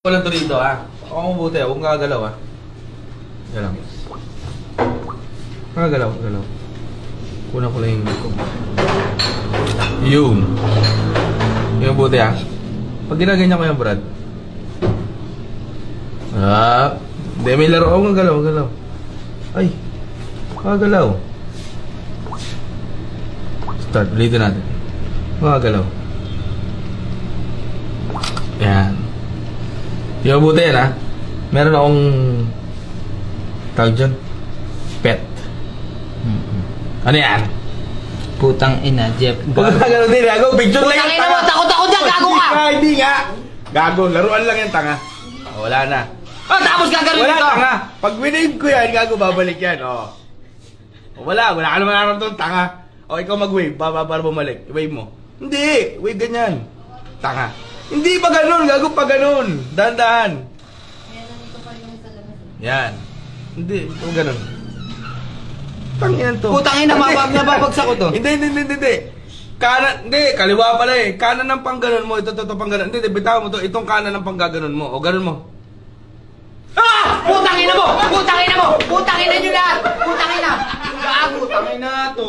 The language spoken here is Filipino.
Walang to dito ah. Ako mabuti, huwag kang gagalaw ah. Galaw. Galaw. Kunan ko lang yung ko. Yun. Yung mabuti ah. Pag ginaganyan ko yan, Brad. Ah. Hindi, may laro. Huwag kang galaw. Ay. Galaw. Start. Ulitin natin. Huwag kang galaw. Yan. Yung mabuti yan ha. Meron akong tawag dyan. Pet. Ano yan? Putang ina, Jeff. Huwag ka gano'n din, gago. Picture lang Putang yung ina tanga. mo, takot-takot dyan, gago ka! Hindi nga. Gago, laruan lang yung tanga. Wala na. Tapos gagawin Wala ito! tanga. Pag winave ko yan, gago, babalik yan. Wala ka naman aram doon, tanga. Ikaw mag-wave, para bumalik. Wave mo. Hindi, wave ganyan. Tanga. Hindi pa ganun, gago pa ganun. Dahan-dahan. Yan. Hindi, ito ganun. Tangyan to. Putang ina, nababagsak ko to. Hindi. Kanan, hindi, kaliwa pala eh. Kanan ng pangganon mo, ito pang ganon. Hindi, bitaw mo to, itong kanan ng panggaganon mo. O ganon mo. Ah! Putang ina mo! Putang ina mo! Putang ina nyo lahat! Putang ina! Gago! Putang ina to!